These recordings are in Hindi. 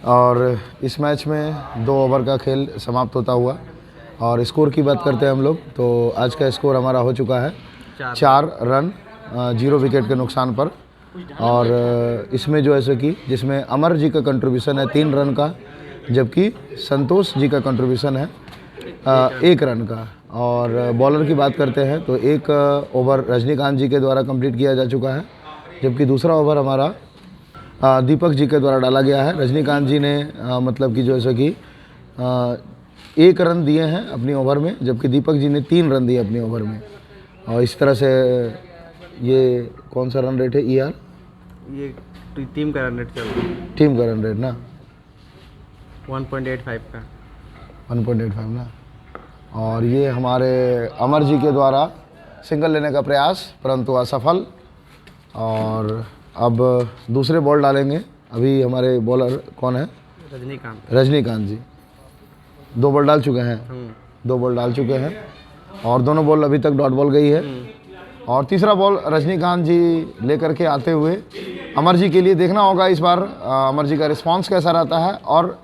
और इस मैच में 2 ओवर का खेल समाप्त होता हुआ और स्कोर की बात करते हैं हम लोग तो आज का स्कोर हमारा हो चुका है 4 रन 0 विकेट के नुकसान पर। और इसमें जो ऐसे कि जिसमें अमर जी का कंट्रीब्यूशन है 3 रन का, जबकि संतोष जी का कंट्रीब्यूशन है 1 रन का। और बॉलर की बात करते हैं तो 1 ओवर रजनीकांत जी के द्वारा कंप्लीट किया जा चुका है, जबकि दूसरा ओवर हमारा दीपक जी के द्वारा डाला गया है। रजनीकांत जी ने मतलब कि जैसे कि 1 रन दिए हैं अपनी ओवर में, जबकि दीपक जी ने 3 रन दिए अपनी ओवर में। और इस तरह से ये कौन सा रन रेट है ER? ये टीम का रन रेट चल रहा है। टीम का रन रेट ना 1.85 का 1.85 ना। और ये हमारे अमर जी के द्वारा सिंगल लेने का प्रयास परंतु असफल। और अब दूसरे बॉल डालेंगे। अभी हमारे बॉलर कौन है? रजनीकांत जी 2 बॉल डाल चुके हैं। 2 बॉल डाल चुके हैं और दोनों बॉल अभी तक डॉट बॉल गई है। और तीसरा बॉल रजनीकांत जी लेकर के आते हुए अमर जी के लिए देखना होगा इस बार अमर जी का रिस्पांस कैसा रहता है। और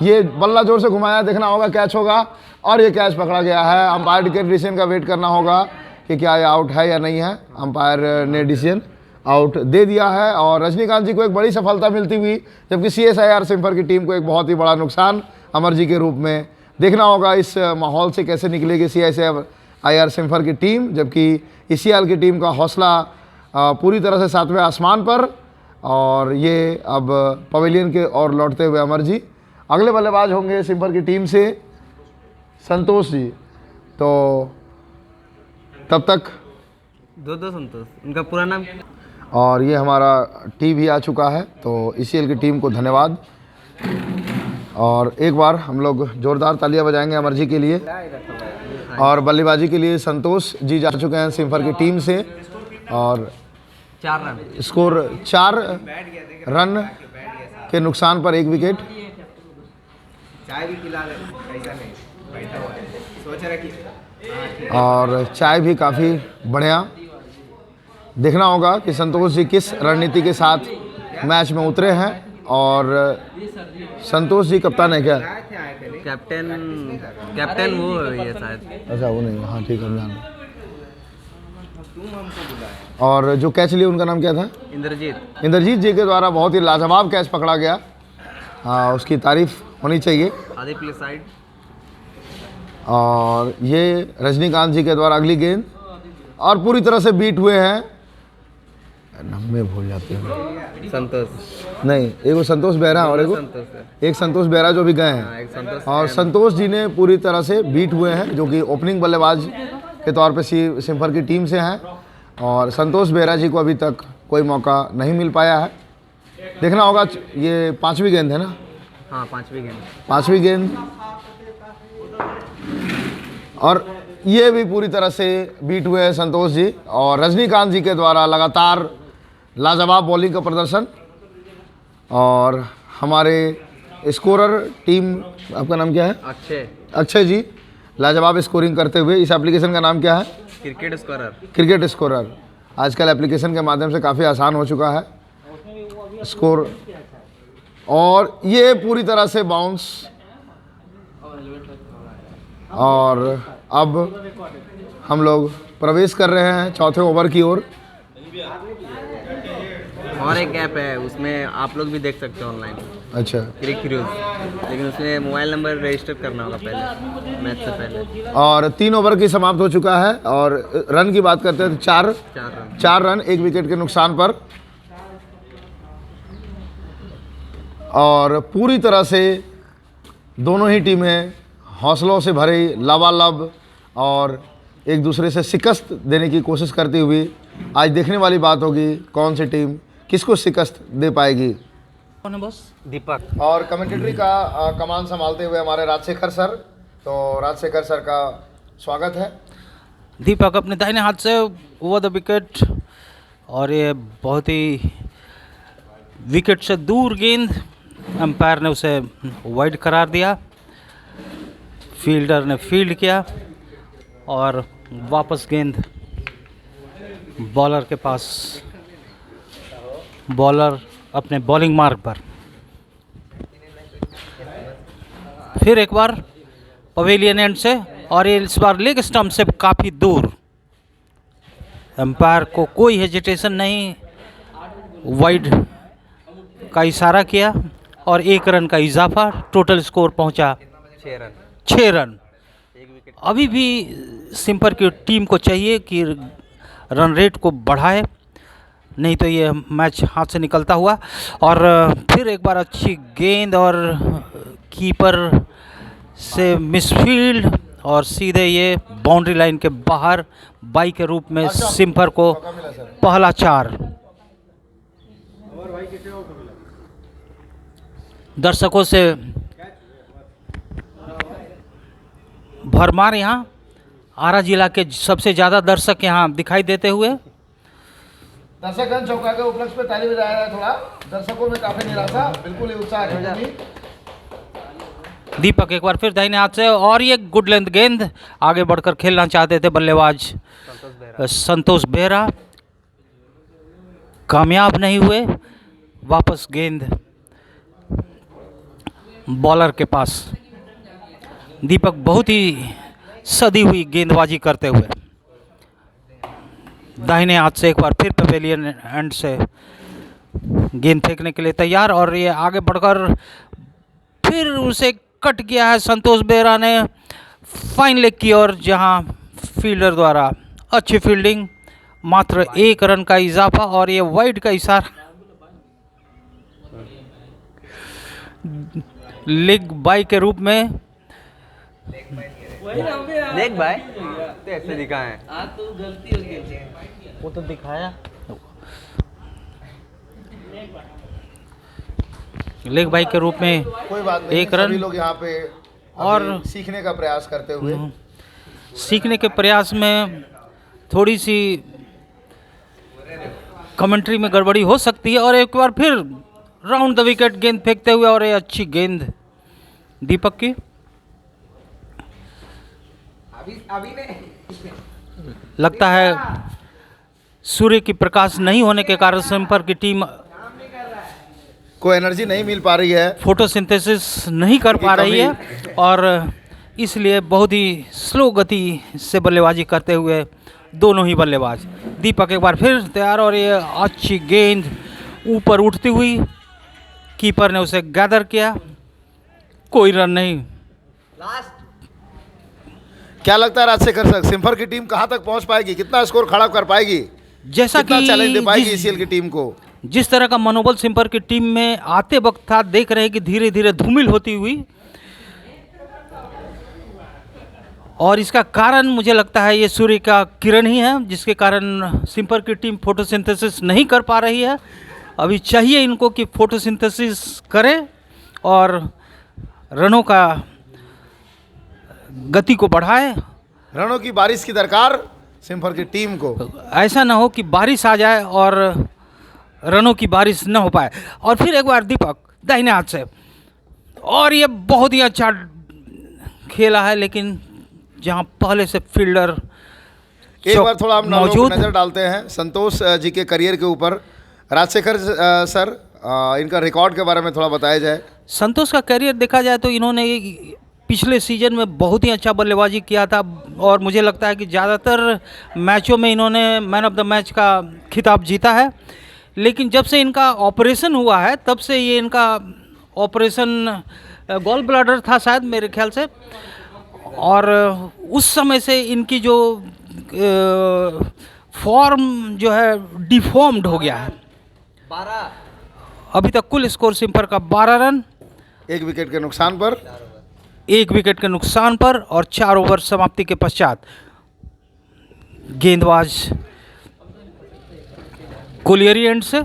ये बल्ला जोर से घुमाया, देखना होगा कैच होगा और ये कैच पकड़ा गया है। अंपायर के डिसीजन का वेट करना होगा कि क्या ये आउट है या नहीं है। अंपायर ने डिसीजन आउट दे दिया है और रजनीकांत जी को एक बड़ी सफलता मिलती हुई, जबकि CSIR सिम्फर की टीम को एक बहुत ही बड़ा नुकसान अमर जी के रूप में। देखना होगा इस माहौल से कैसे निकलेगी CSIR सिम्फर की टीम, जबकि ECL की टीम का हौसला पूरी तरह से 7वें आसमान पर। और ये अब पवेलियन के और लौटते हुए अमर जी। अगले बल्लेबाज होंगे सिम्फर की टीम से संतोष जी। तो तब तक दो संतोष, उनका पूरा नाम। और ये हमारा टी भी आ चुका है, तो ECL की टीम को धन्यवाद। और एक बार हम लोग जोरदार तालियां बजाएंगे अमर जी के लिए। और बल्लेबाजी के लिए संतोष जी जा चुके हैं सिम्फर की टीम से और 4 रन स्कोर 4 रन के नुकसान पर 1 विकेट। और चाय भी काफ़ी बढ़िया। देखना होगा कि संतोष जी किस रणनीति के साथ मैच में उतरे हैं। और संतोष जी कप्तान है क्या? कैप्टन वो है शायद। अच्छा वो नहीं, हाँ ठीक है, हम जान। और जो कैच लिए उनका नाम क्या था? इंद्रजीत जी के द्वारा बहुत ही लाजवाब कैच पकड़ा गया। हाँ, उसकी तारीफ होनी चाहिए। आदित्य साइड। और ये रजनीकांत जी के द्वारा अगली गेंद और पूरी तरह से बीट हुए हैं। नम्बे भूल जाते हैं। संतोष नहीं, एक वो संतोष बेहरा और एक संतोष बेहरा जो भी गए हैं। और संतोष जी ने पूरी तरह से बीट हुए हैं, जो कि ओपनिंग बल्लेबाज के तौर पे सिम्फर की टीम से हैं। और संतोष बेहरा जी को अभी तक कोई मौका नहीं मिल पाया है। देखना होगा, ये 5वीं गेंद है ना? हाँ, 5वीं गेंद। और ये भी पूरी तरह से बीट हुए हैं संतोष जी। और रजनीकांत जी के द्वारा लगातार लाजवाब बॉलिंग का प्रदर्शन। और हमारे स्कोरर टीम, आपका नाम क्या है? अक्षय जी लाजवाब स्कोरिंग करते हुए। इस एप्लीकेशन का नाम क्या है? Cricket scorer. आजकल एप्लीकेशन के माध्यम से काफ़ी आसान हो चुका है स्कोर। और ये पूरी तरह से बाउंस। और अब हम लोग प्रवेश कर रहे हैं 4थे ओवर की ओर। और एक ऐप है, उसमें आप लोग भी देख सकते हो ऑनलाइन। अच्छा, क्रिक्यूज, लेकिन उसमें मोबाइल नंबर रजिस्टर करना होगा पहले, मैच से पहले। और 3 ओवर की समाप्त हो चुका है। और रन की बात करते हैं तो 4 रन 1 विकेट के नुकसान पर। और पूरी तरह से दोनों ही टीमें हौसलों से भरी लबालब और एक दूसरे से शिकस्त देने की कोशिश करती हुई। आज देखने वाली बात होगी कौन सी टीम किसको शिकस्त दे पाएगी। कौन है बॉस? दीपक। और कमेंटेटरी का कमान संभालते हुए हमारे राजशेखर सर। तो राजशेखर सर का स्वागत है। दीपक अपने दाहिने हाथ से ओवर द विकेट, और ये बहुत ही विकेट से दूर गेंद, अंपायर ने उसे वाइड करार दिया। फील्डर ने फील्ड किया और वापस गेंद बॉलर के पास। बॉलर अपने बॉलिंग मार्क पर। फिर एक बार पवेलियन एंड से, और ये इस बार लेग स्टंप से काफ़ी दूर। एम्पायर को कोई हेजिटेशन नहीं, वाइड का इशारा किया और 1 रन का इजाफा। टोटल स्कोर पहुंचा 6 रन। 6 रन। 1 विकेट। अभी भी सिम्पर की टीम को चाहिए कि रन रेट को बढ़ाए, नहीं तो ये मैच हाथ से निकलता हुआ। और फिर एक बार अच्छी गेंद और कीपर से मिसफील्ड और सीधे ये बाउंड्री लाइन के बाहर बाई के रूप में सिम्पर को पहला 4। दर्शकों से भरमार यहाँ, आरा जिला के सबसे ज़्यादा दर्शक यहाँ दिखाई देते हुए। दर्शकगण चौका के उपलक्ष्य पे ताली बजा रहा है। थोड़ा दर्शकों में काफी निराशा, बिल्कुल ही उत्साह है। दीपक एक बार फिर दाहिने हाथ से, और ये गुड लेंथ गेंद, आगे बढ़कर खेलना चाहते थे बल्लेबाज संतोष बेहरा, कामयाब नहीं हुए। वापस गेंद बॉलर के पास। दीपक बहुत ही सदी हुई गेंदबाजी करते हुए दाहिने हाथ से एक बार फिर पवेलियन एंड से गेंद फेंकने के लिए तैयार, और ये आगे बढ़कर फिर उसे कट किया है संतोष बेहरा ने फाइन लेग की ओर, जहां फील्डर द्वारा अच्छी फील्डिंग, मात्र 1 रन का इजाफा और ये वाइड का इशारा। लेग बाई के रूप में देख भाई, तो ऐसे दिखा है। वो तो दिखाया। लेग बाई के रूप में कोई बात नहीं, 1 रन। सभी लोग यहाँ पे और अभी सीखने का प्रयास करते हुए, सीखने के प्रयास में थोड़ी सी कमेंट्री में गड़बड़ी हो सकती है। और एक बार फिर राउंड द विकेट गेंद फेंकते हुए, और ये अच्छी गेंद दीपक की। अभी ने लगता है सूर्य की प्रकाश नहीं होने के कारण सिम्पर की टीम कोई एनर्जी नहीं मिल पा रही है, फोटोसिंथेसिस नहीं कर पा रही है, और इसलिए बहुत ही स्लो गति से बल्लेबाजी करते हुए दोनों ही बल्लेबाज। दीपक एक बार फिर तैयार, और ये अच्छी गेंद ऊपर उठती हुई, कीपर ने उसे गैदर किया, कोई रन नहीं। क्या लगता है राजशेखर सर, सिम्फर की टीम कहां तक पहुंच पाएगी, कितना स्कोर खड़ा कर पाएगी, जैसा कितना कि चैलेंज दे पाएगी ईसीएल की टीम को? जिस तरह का मनोबल सिम्पर की टीम में आते वक्त था, देख रहे हैं कि धीरे धीरे धूमिल होती हुई, और इसका कारण मुझे लगता है ये सूर्य का किरण ही है, जिसके कारण सिम्पर की टीम फोटोसिंथेसिस नहीं कर पा रही है। अभी चाहिए इनको कि फोटोसिंथेसिस करें और रनों का गति को बढ़ाए। रनों की बारिश की दरकार सिम्फर की टीम को। ऐसा ना हो कि बारिश आ जाए और रनों की बारिश न हो पाए। और फिर एक बार दीपक दाहिने हाथ से, और ये बहुत ही अच्छा खेला है, लेकिन जहां पहले से फील्डर एक बार थोड़ा हम मौजूद नज़र डालते हैं संतोष जी के करियर के ऊपर। राजशेखर सर, इनका रिकॉर्ड के बारे में थोड़ा बताया जाए। संतोष का करियर देखा जाए तो इन्होंने पिछले सीजन में बहुत ही अच्छा बल्लेबाजी किया था, और मुझे लगता है कि ज़्यादातर मैचों में इन्होंने मैन ऑफ द मैच का खिताब जीता है। लेकिन जब से इनका ऑपरेशन हुआ है, तब से ये इनका ऑपरेशन गॉल ब्लैडर था शायद मेरे ख्याल से, और उस समय से इनकी जो फॉर्म जो है डिफॉर्म्ड हो गया है। 12 अभी तक कुल स्कोर सिम्पर का 12 रन, 1 विकेट के नुकसान पर, 1 विकेट के नुकसान पर, और 4 ओवर समाप्ति के पश्चात गेंदबाज कोलियरी एंड से।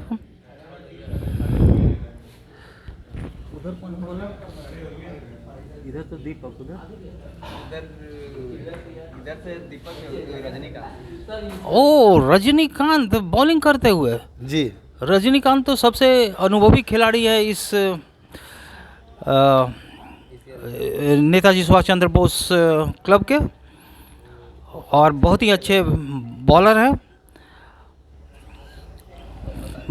इधर तो दीपक, इधर से दीपक, रजनीकांत। ओ रजनीकांत बॉलिंग करते हुए। जी रजनीकांत तो सबसे अनुभवी खिलाड़ी है इस नेताजी सुभाष चंद्र बोस क्लब के, और बहुत ही अच्छे बॉलर हैं।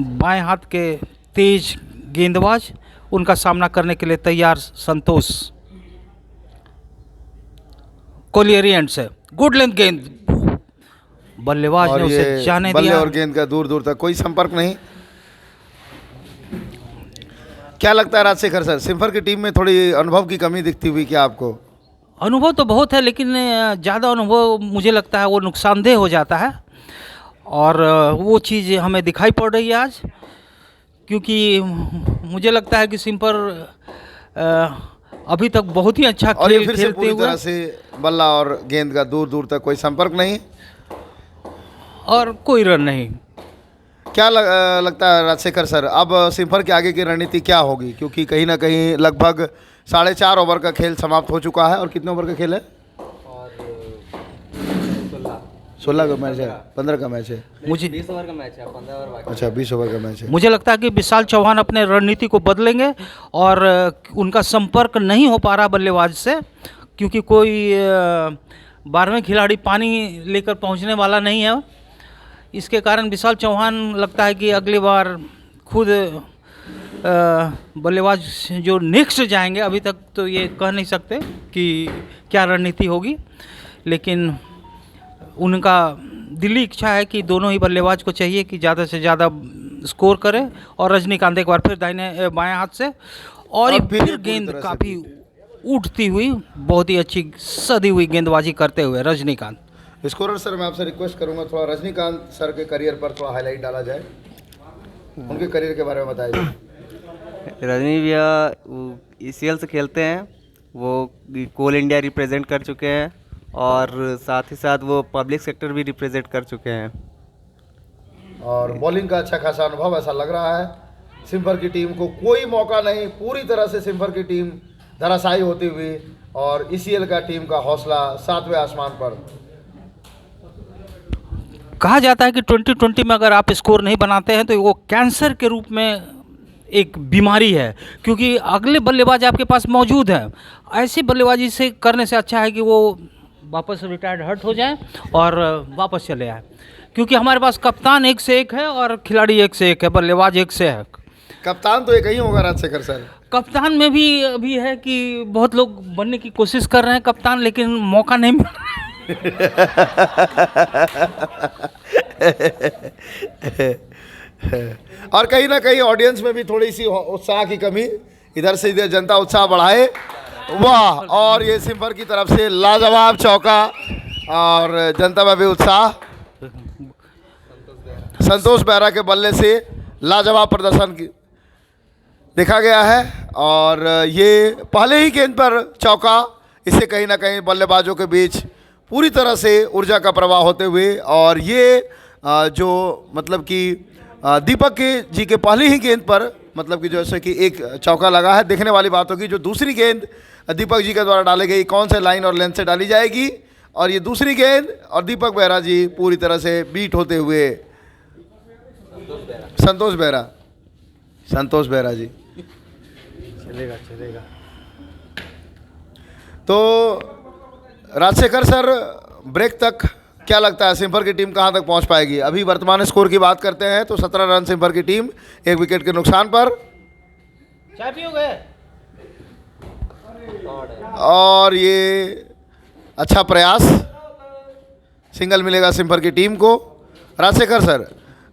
बाएं हाथ के तेज गेंदबाज, उनका सामना करने के लिए तैयार संतोष। कोहली एंड से गुड लेंथ गेंद, बल्लेबाज ने और उसे ये जाने बल्ले दिया। और गेंद का दूर दूर तक कोई संपर्क नहीं। क्या लगता है राजशेखर सर, सिम्फर की टीम में थोड़ी अनुभव की कमी दिखती हुई क्या आपको? अनुभव तो बहुत है, लेकिन ज़्यादा अनुभव मुझे लगता है वो नुकसानदेह हो जाता है, और वो चीज़ हमें दिखाई पड़ रही है आज, क्योंकि मुझे लगता है कि सिम्फर अभी तक बहुत ही अच्छा और ये खेल फिर से खेलते पूरी तरह हुए, से बल्ला और गेंद का दूर दूर तक कोई संपर्क नहीं। और कोई रन नहीं। क्या लगता है राजशेखर सर, अब सिम्फर के आगे की रणनीति क्या होगी? क्योंकि कहीं ना कहीं लगभग 4.5 ओवर का खेल समाप्त हो चुका है। और कितने ओवर का खेल है? 16 का मैच है, 15 का मैच है। मुझे 20 ओवर का मैच है, 15 ओवर बाकी। अच्छा, 20 ओवर का मैच है। मुझे लगता है कि विशाल चौहान अपने रणनीति को बदलेंगे, और उनका संपर्क नहीं हो पा रहा बल्लेबाज से, क्योंकि कोई 12वें खिलाड़ी पानी लेकर पहुंचने वाला नहीं है। इसके कारण विशाल चौहान लगता है कि अगली बार खुद बल्लेबाज जो नेक्स्ट जाएंगे, अभी तक तो ये कह नहीं सकते कि क्या रणनीति होगी, लेकिन उनका दिली इच्छा है कि दोनों ही बल्लेबाज को चाहिए कि ज़्यादा से ज़्यादा स्कोर करे। और रजनीकांत एक बार फिर दाहिने बाएं हाथ से, और अब फिर गेंद काफ़ी उठती हुई, बहुत ही अच्छी सदी हुई गेंदबाजी करते हुए रजनीकांत। स्कोरर सर, मैं आपसे रिक्वेस्ट करूंगा थोड़ा रजनीकांत सर के करियर पर थोड़ा हाईलाइट डाला जाए, उनके करियर के बारे में बताइए। रजनी भैया ECL से खेलते हैं, वो कोल इंडिया रिप्रेजेंट कर चुके हैं, और साथ ही साथ वो पब्लिक सेक्टर भी रिप्रेजेंट कर चुके हैं। और बॉलिंग का अच्छा खासा अनुभव ऐसा लग रहा है। सिम्फर की टीम को कोई मौका नहीं, पूरी तरह से सिम्फर की टीम धराशायी होती हुई, और ECL का टीम का हौसला 7वें आसमान पर। कहा जाता है कि 2020 में अगर आप स्कोर नहीं बनाते हैं तो वो कैंसर के रूप में एक बीमारी है, क्योंकि अगले बल्लेबाज आपके पास मौजूद हैं। ऐसी बल्लेबाजी से करने से अच्छा है कि वो वापस रिटायर्ड हर्ट हो जाए और वापस चले आए, क्योंकि हमारे पास कप्तान एक से एक है और खिलाड़ी एक से एक है, बल्लेबाज एक से है। कप्तान तो एक ही होगा राजशेखर सर। कप्तान में भी अभी है कि बहुत लोग बनने की कोशिश कर रहे हैं कप्तान, लेकिन मौका नहीं मिल रहा। और कहीं ना कहीं ऑडियंस में भी थोड़ी सी उत्साह की कमी, इधर से इधर जनता उत्साह बढ़ाए। वाह, और ये सिम्फर की तरफ से लाजवाब चौका, और जनता में भी उत्साह। संतोष बेहरा के बल्ले से लाजवाब प्रदर्शन देखा गया है, और ये पहले ही गेंद पर चौका, इससे कहीं ना कहीं बल्लेबाजों के बीच पूरी तरह से ऊर्जा का प्रवाह होते हुए, और ये जो मतलब कि दीपक जी के पहले ही गेंद पर मतलब कि जैसे कि एक चौका लगा है। देखने वाली बात होगी जो दूसरी गेंद दीपक जी के द्वारा डाली गई कौन से लाइन और लेंथ से डाली जाएगी, और ये दूसरी गेंद और दीपक बेहरा जी पूरी तरह से बीट होते हुए। संतोष बेहरा जी चलेगा। तो राजशेखर सर, ब्रेक तक क्या लगता है सिम्फर की टीम कहां तक पहुंच पाएगी? अभी वर्तमान स्कोर की बात करते हैं तो 17 रन सिम्फर की टीम, 1 विकेट के नुकसान पर। चाय पियोगे? और ये अच्छा प्रयास, सिंगल मिलेगा सिम्फर की टीम को। राजशेखर सर,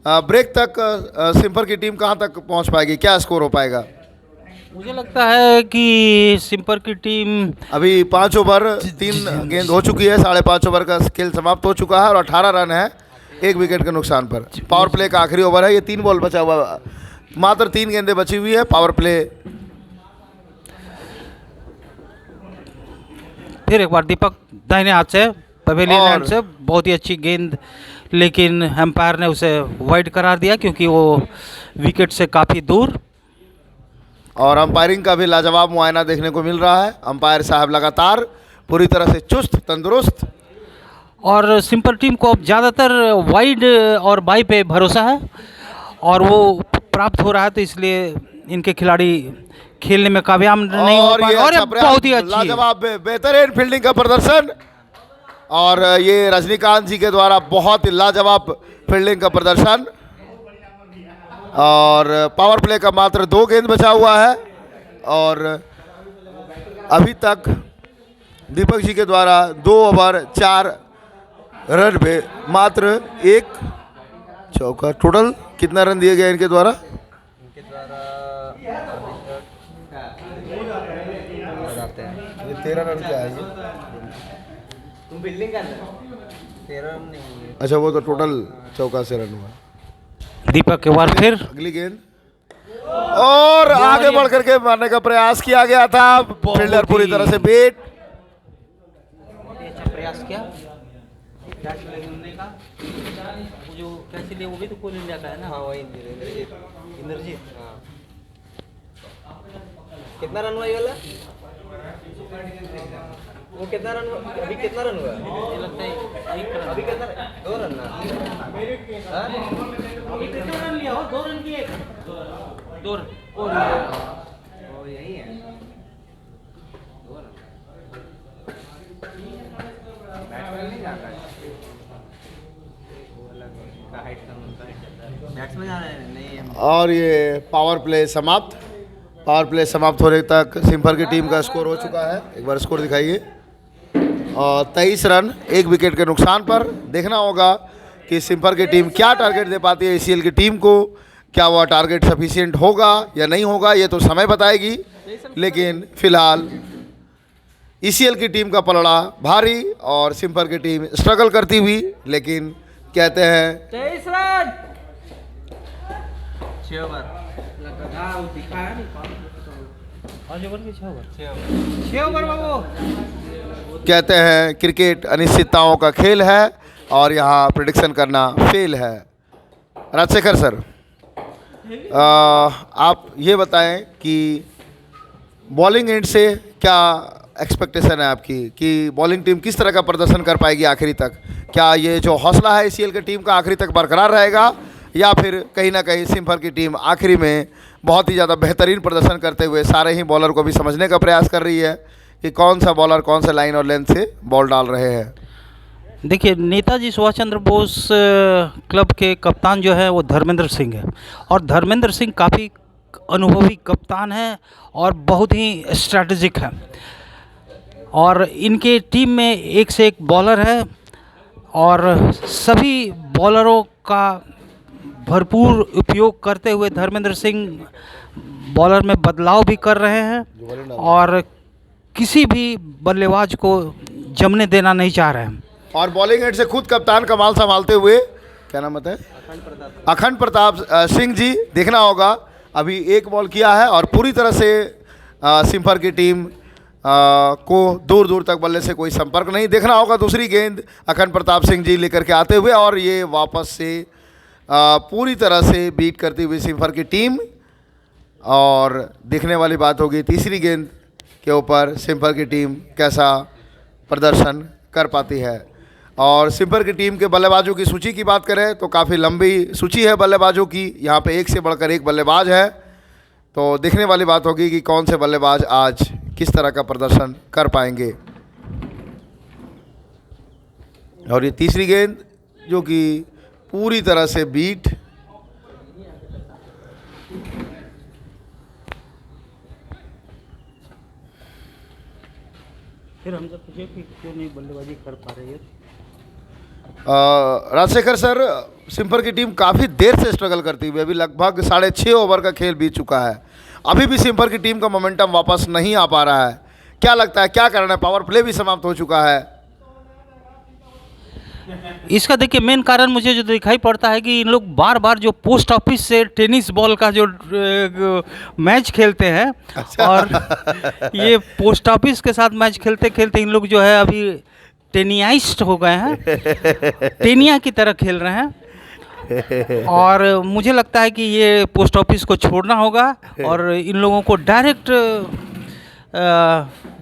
ब्रेक तक सिम्फर की टीम कहां तक पहुंच पाएगी, क्या स्कोर हो पाएगा? मुझे लगता है कि सिम्फर की टीम अभी 5 ओवर 3 गेंद हो चुकी है, 5.5 ओवर का खेल समाप्त हो चुका है, और 18 रन है 1 विकेट के नुकसान पर। पावर प्ले का आखिरी ओवर है, ये 3 बॉल बचा हुआ, मात्र 3 गेंदें बची हुई है। पावर प्ले फिर एक बार दीपक दाहिने हाथ से, पवेलियन हैंड से, बहुत ही अच्छी गेंद, लेकिन एम्पायर ने उसे वाइड करार दिया क्योंकि वो विकेट से काफ़ी दूर। और अंपायरिंग का भी लाजवाब मुआयना देखने को मिल रहा है। अंपायर साहब लगातार पूरी तरह से चुस्त तंदुरुस्त, और सिंपल टीम को अब ज़्यादातर वाइड और बाई पे भरोसा है, और वो प्राप्त हो रहा है, तो इसलिए इनके खिलाड़ी खेलने में कामयाब नहीं हो और पाए। ये और अच्छा ये बहुत ही अच्छी लाजवाब बेहतरीन फील्डिंग का प्रदर्शन, और ये रजनीकांत जी के द्वारा बहुत ही लाजवाब फील्डिंग का प्रदर्शन। और पावर प्ले का मात्र 2 गेंद बचा हुआ है, और अभी तक दीपक जी के द्वारा 2 ओवर 4 रन पे मात्र 1 चौका। टोटल कितना रन दिए गए इनके द्वारा? इनके द्वारा बताते हैं। ये 13 रन क्या है ये? तुम बिल्डिंग कर रहे हो 13 रन नहीं। अच्छा, वो तो टोटल चौका से रन हुआ। दीपक के बार फिर अगली गेंद और आगे बढ़ करके मारने का प्रयास किया गया था, फील्डर पूरी तरह से बेट। अच्छा प्रयास किया कैच लगने का। वो जो कैच लिया वो भी तो कोल इंडिया का है ना। हाँ वही इंद्रजीत। हाँ कितना रन हुआ ये वाला? वो कितना रन हुआ? अभी कितना रन हुआ? मुझे लगता है 1 रन। अभी कितना? 2 रन ना? हाँ? अभी कितना रन लिया हो? 2 रन किए। 2 रन वो यही है। 2 रन। बैट्समैन नहीं जाता है। वो अलग का हाइट कम, उनका हाइट जाता है। बैट्समैन जा रहे हैं नहीं हम। और ये पावर प्ले समाप्त। पावर प्ले समाप्त होने तक सिम्फर की टीम का स्कोर हो चुका है। एक बार स्कोर दिखाइए। और 23 रन 1 विकेट के नुकसान पर। देखना होगा कि सिम्फर की टीम क्या टारगेट दे पाती है ACL की टीम को। क्या वह टारगेट सफिशिएंट होगा या नहीं होगा, ये तो समय बताएगी। लेकिन फिलहाल ECL की टीम का पलड़ा भारी और सिम्फर की टीम स्ट्रगल करती हुई, लेकिन कहते हैं 23 रन 6 ओवर। दिखाया नहीं 5 ओवर के 6 ओवर। 6 ओवर बाबू। कहते हैं क्रिकेट अनिश्चितताओं का खेल है और यहाँ प्रिडिक्शन करना फेल है। राजशेखर सर, आप ये बताएं कि बॉलिंग एंड से क्या एक्सपेक्टेशन है आपकी कि बॉलिंग टीम किस तरह का प्रदर्शन कर पाएगी आखिरी तक? क्या ये जो हौसला है ACL की टीम का आखिरी तक बरकरार रहेगा, या फिर कहीं ना कहीं सिम्फर की टीम आखिरी में बहुत ही ज़्यादा बेहतरीन प्रदर्शन करते हुए सारे ही बॉलर को भी समझने का प्रयास कर रही है कि कौन सा बॉलर कौन सा लाइन और लेंथ से बॉल डाल रहे हैं? देखिए, नेताजी सुभाष चंद्र बोस क्लब के कप्तान जो है वो धर्मेंद्र सिंह है। और धर्मेंद्र सिंह काफ़ी अनुभवी कप्तान है और बहुत ही स्ट्रैटेजिक है। और इनके टीम में एक से एक बॉलर है और सभी बॉलरों का भरपूर उपयोग करते हुए धर्मेंद्र सिंह बॉलर में बदलाव भी कर रहे हैं और किसी भी बल्लेबाज को जमने देना नहीं चाह रहे हैं। और बॉलिंग एंड से खुद कप्तान कमाल संभालते हुए, क्या नाम है, अखंड प्रताप सिंह जी। देखना होगा, अभी 1 बॉल किया है और पूरी तरह से सिम्फर की टीम को दूर दूर तक बल्ले से कोई संपर्क नहीं। देखना होगा दूसरी गेंद अखंड प्रताप सिंह जी लेकर के आते हुए और ये वापस से पूरी तरह से बीट करती हुई सिम्फर की टीम। और देखने वाली बात होगी तीसरी गेंद के ऊपर सिम्फर की टीम कैसा प्रदर्शन कर पाती है। और सिम्फर की टीम के बल्लेबाजों की सूची की बात करें तो काफ़ी लंबी सूची है बल्लेबाजों की। यहाँ पे एक से बढ़कर एक बल्लेबाज है, तो देखने वाली बात होगी कि कौन से बल्लेबाज आज किस तरह का प्रदर्शन कर पाएंगे। और ये तीसरी गेंद जो कि पूरी तरह से बीट। फिर हमसे पूछे कि क्यों नहीं बल्लेबाजी कर पा रही है। राजशेखर सर, सिम्फर की टीम काफ़ी देर से स्ट्रगल करती हुई, अभी लगभग 6.5 ओवर का खेल बीत चुका है, अभी भी सिम्फर की टीम का मोमेंटम वापस नहीं आ पा रहा है। क्या लगता है क्या कारण है? पावर प्ले भी समाप्त हो चुका है। इसका देखिए मेन कारण मुझे जो दिखाई पड़ता है कि इन लोग बार बार जो पोस्ट ऑफिस से टेनिस बॉल का जो मैच खेलते हैं। अच्छा। और ये पोस्ट ऑफिस के साथ मैच खेलते खेलते इन लोग जो है अभी टेनियाइस्ट हो गए हैं, टेनिया की तरह खेल रहे हैं। और मुझे लगता है कि ये पोस्ट ऑफिस को छोड़ना होगा और इन लोगों को डायरेक्ट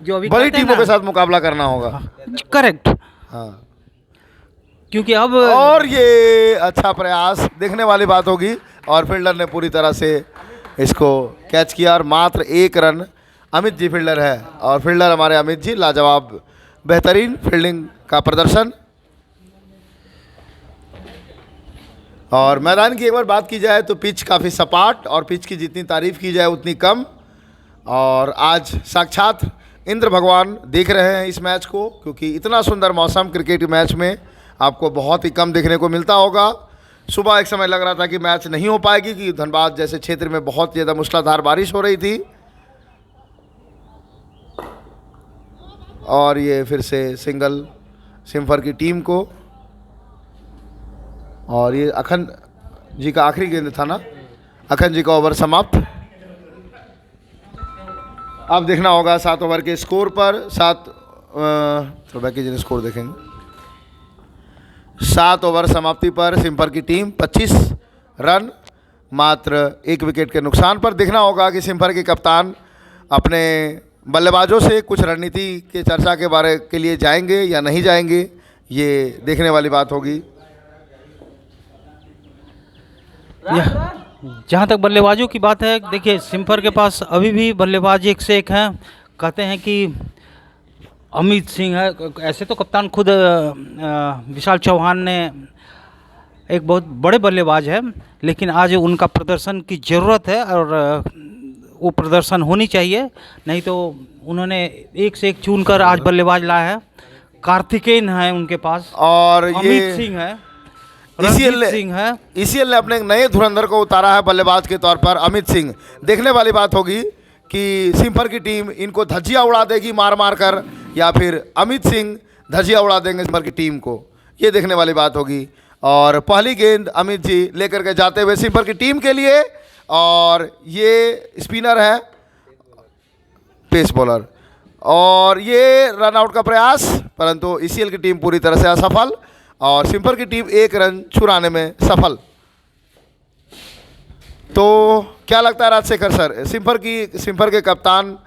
जो अभी बड़ी टीमों के साथ मुकाबला करना होगा। करेक्ट। हाँ, क्योंकि अब और ये अच्छा प्रयास देखने वाली बात होगी और फील्डर ने पूरी तरह से इसको कैच किया और मात्र 1 रन। अमित जी फील्डर है और फील्डर हमारे अमित जी लाजवाब बेहतरीन फील्डिंग का प्रदर्शन। और मैदान की एक बार बात की जाए तो पिच काफ़ी सपाट और पिच की जितनी तारीफ की जाए उतनी कम। और आज साक्षात इंद्र भगवान देख रहे हैं इस मैच को, क्योंकि इतना सुंदर मौसम क्रिकेट मैच में आपको बहुत ही कम देखने को मिलता होगा। सुबह एक समय लग रहा था कि मैच नहीं हो पाएगी, कि धनबाद जैसे क्षेत्र में बहुत ज़्यादा मूसलाधार बारिश हो रही थी। और ये फिर से सिंगल सिम्फर की टीम को, और ये अखंड जी का आखिरी गेंद था ना, अखंड जी का ओवर समाप्त। अब देखना होगा 7 ओवर के स्कोर पर। तो बाकी जिन स्कोर देखेंगे, 7 ओवर समाप्ति पर सिम्फर की टीम 25 रन मात्र 1 विकेट के नुकसान पर। देखना होगा कि सिम्फर के कप्तान अपने बल्लेबाजों से कुछ रणनीति के चर्चा के बारे के लिए जाएंगे या नहीं जाएंगे, ये देखने वाली बात होगी। जहाँ तक बल्लेबाजों की बात है, देखिए सिम्फर के पास अभी भी बल्लेबाज एक से एक हैं। कहते हैं कि अमित सिंह है, ऐसे तो कप्तान खुद विशाल चौहान ने एक बहुत बड़े बल्लेबाज है, लेकिन आज उनका प्रदर्शन की ज़रूरत है और वो प्रदर्शन होनी चाहिए। नहीं तो उन्होंने एक से एक चुनकर आज बल्लेबाज लाया है। कार्तिकेयन है उनके पास, और अमित ये सिंह है, ईसीएल रणजीत सिंह है। ईसीएल ने अपने एक नए धुरंधर को उतारा है बल्लेबाज के तौर पर, अमित सिंह। देखने वाली बात होगी कि सिम्फर की टीम इनको धज्जियाँ उड़ा देगी मार मार कर, या फिर अमित सिंह धज्जियाँ उड़ा देंगे सिम्फर की टीम को, ये देखने वाली बात होगी। और पहली गेंद अमित जी लेकर के जाते हुए सिम्फर की टीम के लिए, और ये स्पिनर है, पेस बॉलर, और ये रन आउट का प्रयास, परंतु ईसीएल की टीम पूरी तरह से असफल और सिम्फर की टीम 1 रन छुड़ाने में सफल। तो क्या लगता है राजशेखर सर, सिम्फर के कप्तान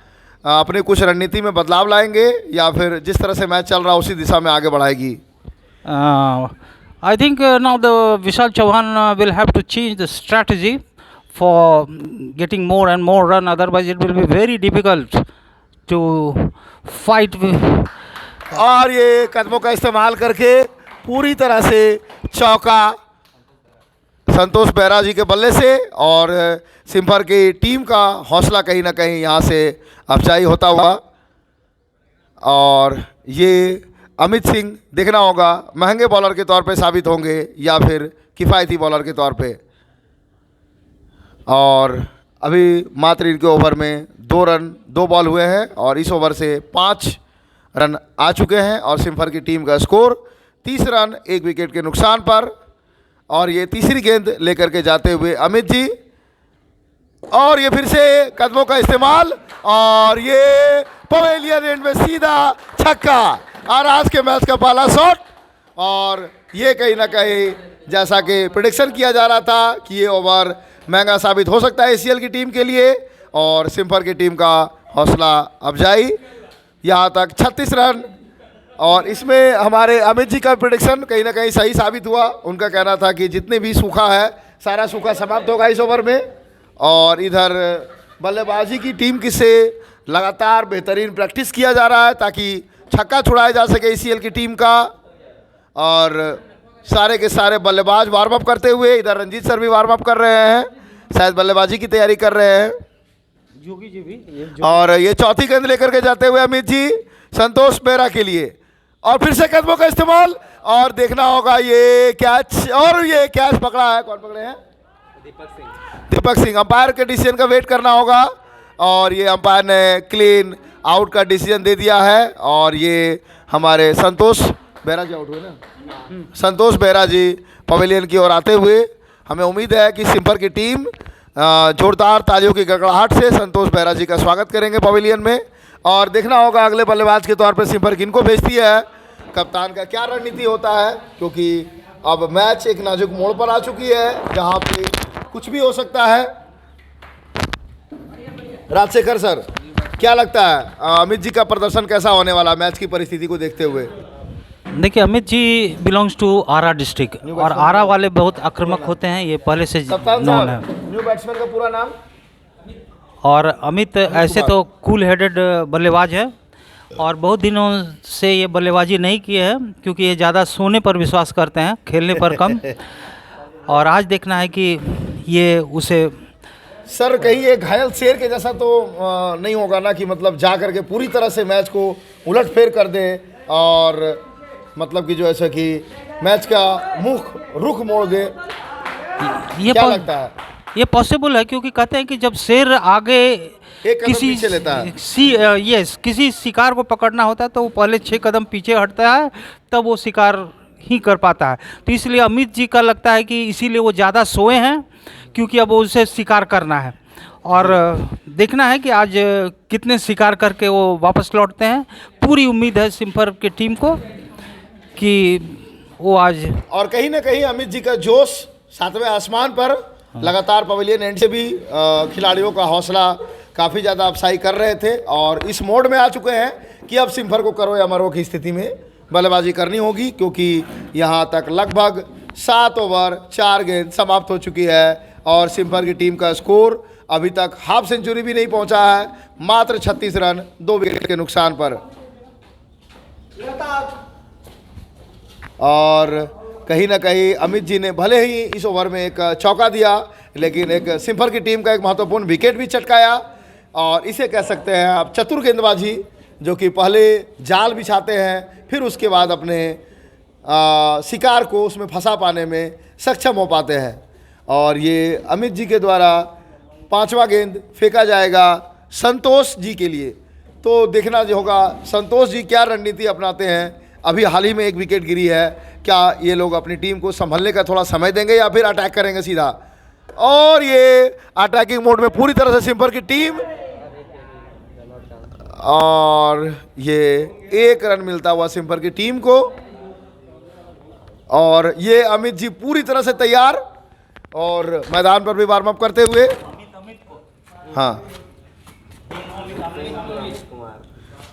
अपने कुछ रणनीति में बदलाव लाएंगे या फिर जिस तरह से मैच चल रहा है उसी दिशा में आगे बढ़ाएगी? I think now the Vishal Chauhan will have to change the strategy for getting more and more run. Otherwise, it will be very difficult to fight with. और ये कदमों का इस्तेमाल करके पूरी तरह से चौका संतोष बेहरा जी के बल्ले से, और सिम्फर की टीम का हौसला कहीं ना कहीं यहाँ से अफजाई होता हुआ। और ये अमित सिंह देखना होगा महंगे बॉलर के तौर पे साबित होंगे या फिर किफ़ायती बॉलर के तौर पे। और अभी मात्र इनके ओवर में 2 रन 2 बॉल हुए हैं, और इस ओवर से 5 रन आ चुके हैं, और सिम्फर की टीम का स्कोर 30 रन 1 विकेट के नुकसान पर। और ये तीसरी गेंद लेकर के जाते हुए अमित जी, और ये फिर से कदमों का इस्तेमाल, और ये पवेलियन एंड में सीधा छक्का, और आज के मैच का पहला शॉट। और ये कहीं ना कहीं जैसा कि प्रेडिक्शन किया जा रहा था कि ये ओवर महंगा साबित हो सकता है ईसीएल की टीम के लिए, और सिम्फर की टीम का हौसला अफजाई यहाँ तक 36 रन। और इसमें हमारे अमित जी का प्रेडिक्शन कहीं ना कहीं सही साबित हुआ। उनका कहना था कि जितने भी सूखा है सारा सूखा समाप्त होगा इस ओवर में। और इधर बल्लेबाजी की टीम की से लगातार बेहतरीन प्रैक्टिस किया जा रहा है ताकि छक्का छुड़ाया जा सके ईसीएल की टीम का। और सारे के सारे बल्लेबाज वार्म अप करते हुए, इधर रंजीत सर भी वार्म अप कर रहे हैं, शायद बल्लेबाजी की तैयारी कर रहे हैं। जोगी जी भी। और ये चौथी गेंद लेकर के जाते हुए अमित जी संतोष बेहरा के लिए, और फिर से कदमों का इस्तेमाल, और देखना होगा ये कैच, और ये कैच पकड़ा है, कौन पकड़े हैं? दीपक सिंह। अंपायर के डिसीजन का वेट करना होगा, और ये अंपायर ने क्लीन आउट का डिसीजन दे दिया है। और ये हमारे संतोष बेहरा जी आउट हुए ना, संतोष बेहरा जी पवेलियन की ओर आते हुए। हमें उम्मीद है कि सिम्फर की टीम जोरदार तालियों की गड़गड़ाहट से संतोष बेहरा जी का स्वागत करेंगे पवेलियन में। और देखना होगा अगले बल्लेबाज के तौर पर सिम्फर किनको भेजती है, कप्तान का क्या रणनीति होता है, क्योंकि अब मैच एक नाजुक मोड़ पर आ चुकी है जहां पे कुछ भी हो सकता है। राजशेखर सर, क्या लगता है अमित जी का प्रदर्शन कैसा होने वाला मैच की परिस्थिति को देखते हुए? देखिए, Amit ji belongs to Ara district, और आरा वाले बहुत आक्रामक होते हैं, ये पहले से कप्तान नोन है। साहब, न्यू बैट्समैन का पूरा नाम? और अमित ऐसे तो कूल हेडेड बल्लेबाज है, और बहुत दिनों से ये बल्लेबाजी नहीं किए हैं क्योंकि ये ज़्यादा सोने पर विश्वास करते हैं, खेलने पर कम। और आज देखना है कि ये उसे सर कहीं ये घायल शेर के जैसा तो नहीं होगा ना कि मतलब जा करके पूरी तरह से मैच को उलटफेर कर दे और मतलब कि जो ऐसा कि मैच का रुख मोड़ दे, ये क्या लगता है? ये पॉसिबल है क्योंकि कहते हैं कि जब शेर आगे एक कदम पीछे लेता है। यस, किसी शिकार को पकड़ना होता है तो वो पहले 6 कदम पीछे हटता है, तब वो शिकार ही कर पाता है। तो इसलिए अमित जी का लगता है कि इसीलिए वो ज़्यादा सोए हैं, क्योंकि अब उसे शिकार करना है और देखना है कि आज कितने शिकार करके वो वापस लौटते हैं। पूरी उम्मीद है सिम्फर की टीम को कि वो आज, और कहीं ना कहीं अमित जी का जोश 7वें आसमान पर, लगातार पवेलियन एंड से भी खिलाड़ियों का हौसला काफ़ी ज़्यादा अफसाई कर रहे थे और इस मोड में आ चुके हैं कि अब सिम्फर को करो या मरो की स्थिति में बल्लेबाजी करनी होगी, क्योंकि यहाँ तक लगभग 7 ओवर 4 गेंद समाप्त हो चुकी है और सिम्फर की टीम का स्कोर अभी तक हाफ सेंचुरी भी नहीं पहुंचा है, मात्र 36 रन 2 विकेट के नुकसान पर। और कहीं ना कहीं अमित जी ने भले ही इस ओवर में एक चौका दिया, लेकिन एक सिम्फर की टीम का एक महत्वपूर्ण विकेट भी चटकाया और इसे कह सकते हैं आप चतुर गेंदबाजी, जो कि पहले जाल बिछाते हैं फिर उसके बाद अपने शिकार को उसमें फंसा पाने में सक्षम हो पाते हैं। और ये अमित जी के द्वारा 5वां गेंद फेंका जाएगा संतोष जी के लिए। तो देखना जो होगा संतोष जी क्या रणनीति अपनाते हैं। अभी हाल ही में एक विकेट गिरी है, क्या ये लोग अपनी टीम को संभलने का थोड़ा समय देंगे या फिर अटैक करेंगे सीधा? और ये अटैकिंग मोड में पूरी तरह से सिम्फर की टीम, और ये 1 रन मिलता हुआ सिम्फर की टीम को। और ये अमित जी पूरी तरह से तैयार और मैदान पर भी वार्म अप करते हुए। हाँ,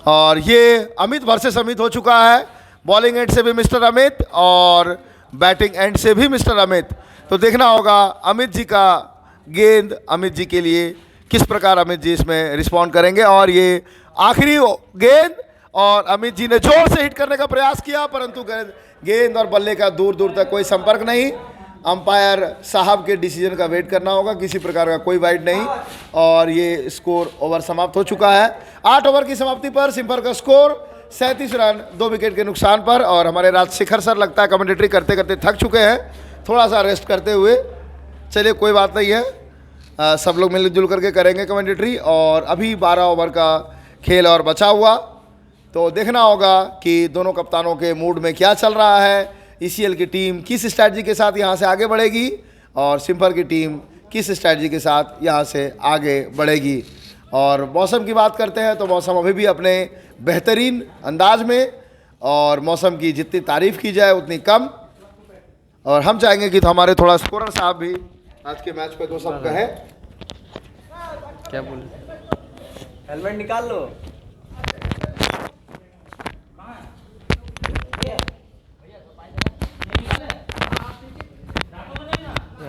और ये अमित वर्सेस अमित हो चुका है, बॉलिंग एंड से भी मिस्टर अमित और बैटिंग एंड से भी मिस्टर अमित। तो देखना होगा अमित जी का गेंद अमित जी के लिए किस प्रकार अमित जी इसमें रिस्पॉन्ड करेंगे। और ये आखिरी गेंद और अमित जी ने जोर से हिट करने का प्रयास किया, परंतु गेंद और बल्ले का दूर दूर तक कोई संपर्क नहीं। अंपायर साहब के डिसीजन का वेट करना होगा, किसी प्रकार का कोई वाइड नहीं। और ये स्कोर ओवर समाप्त हो चुका है। 8 ओवर की समाप्ति पर सिम्फर का स्कोर 37 रन 2 विकेट के नुकसान पर। और हमारे राजशेखर सर लगता है कमेंटेटरी करते करते थक चुके हैं, थोड़ा सा रेस्ट करते हुए। चलिए कोई बात नहीं है, सब लोग मिलजुल करके करेंगे कमेंटेटरी। और अभी 12 ओवर का खेल और बचा हुआ, तो देखना होगा कि दोनों कप्तानों के मूड में क्या चल रहा है। ईसीएल की टीम किस स्ट्रैटेजी के साथ यहाँ से आगे बढ़ेगी और सिम्फर की टीम किस स्ट्रैटेजी के साथ यहाँ से आगे बढ़ेगी। और मौसम की बात करते हैं तो मौसम अभी भी अपने बेहतरीन अंदाज में, और मौसम की जितनी तारीफ़ की जाए उतनी कम। और हम चाहेंगे कि तो हमारे थोड़ा स्कोरर साहब भी आज के मैच पे तो सब कहें। क्या बोले? हेलमेट निकाल लो।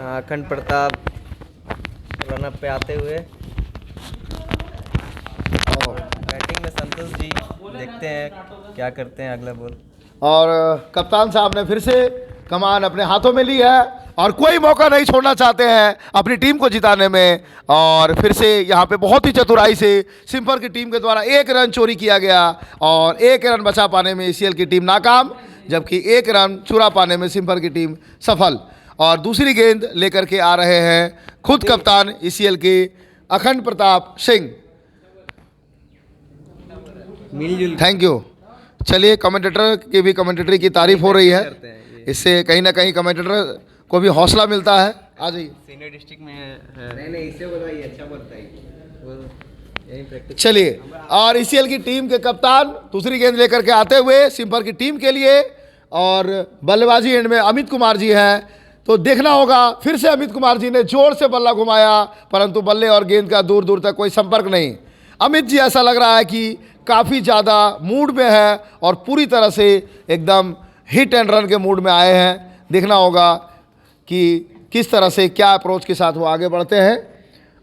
अखंड प्रताप रनअप पे आते हुए, बैटिंग में संतोष जी, देखते हैं क्या करते हैं अगला बॉल। और कप्तान साहब ने फिर से कमान अपने हाथों में ली है और कोई मौका नहीं छोड़ना चाहते हैं अपनी टीम को जिताने में। और फिर से यहाँ पे बहुत ही चतुराई से सिम्फर की टीम के द्वारा 1 रन चोरी किया गया और 1 रन बचा पाने में ईसीएल की टीम नाकाम, जबकि 1 रन चुरा पाने में सिम्फर की टीम सफल। और दूसरी गेंद लेकर के आ रहे हैं खुद कप्तान ईसीएल के अखंड प्रताप सिंह। मिलजुल थैंक यू। चलिए कमेंटेटर की भी कमेंटेटरी की तारीफ हो रही है, इससे कहीं ना कहीं कमेंटेटर को भी हौसला मिलता है। आ जाइए। सीनियर डिस्ट्रिक्ट में है। नहीं इसे बताइए, अच्छा बोलता है वो, यही प्रैक्टिस। चलिए, और ईसीएल की टीम के कप्तान दूसरी गेंद लेकर के आते हुए सिम्फर की टीम के लिए, और बल्लेबाजी एंड में अमित कुमार जी हैं। तो देखना होगा, फिर से अमित कुमार जी ने जोर से बल्ला घुमाया, परंतु बल्ले और गेंद का दूर दूर तक कोई संपर्क नहीं। अमित जी ऐसा लग रहा है कि काफ़ी ज़्यादा मूड में है और पूरी तरह से एकदम हिट एंड रन के मूड में आए हैं। देखना होगा कि किस तरह से क्या अप्रोच के साथ वो आगे बढ़ते हैं।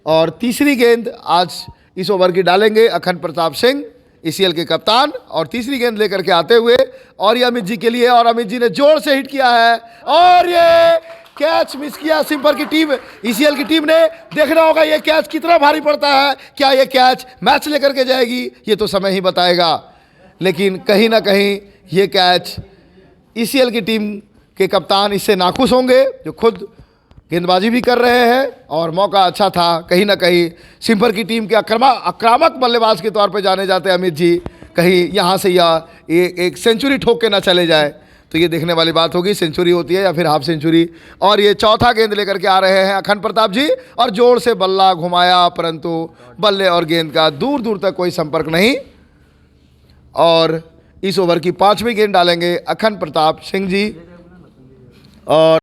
और तीसरी गेंद आज इस ओवर की डालेंगे अखंड प्रताप सिंह, ईसीएल के कप्तान, और तीसरी गेंद लेकर के आते हुए, और ये अमित जी के लिए, और अमित जी ने जोर से हिट किया है और ये कैच मिस किया सिम्पर की टीम, ईसीएल की टीम ने। देखना होगा ये कैच कितना भारी पड़ता है, क्या ये कैच मैच लेकर के जाएगी, ये तो समय ही बताएगा। लेकिन कहीं ना कहीं ये कैच ईसीएल की टीम के कप्तान इससे नाखुश होंगे, जो खुद गेंदबाजी भी कर रहे हैं और मौका अच्छा था। कहीं ना कहीं सिम्पर की टीम के आक्रामक बल्लेबाज के तौर पे जाने जाते हैं अमित जी, कहीं यहाँ से या एक सेंचुरी ठोक के ना चले जाए, तो ये देखने वाली बात होगी सेंचुरी होती है या फिर हाफ सेंचुरी। और ये चौथा गेंद लेकर के आ रहे हैं अखंड प्रताप जी, और जोर से बल्ला घुमाया, परंतु बल्ले और गेंद का दूर दूर तक कोई संपर्क नहीं। और इस ओवर की 5वीं गेंद डालेंगे अखंड प्रताप सिंह जी। और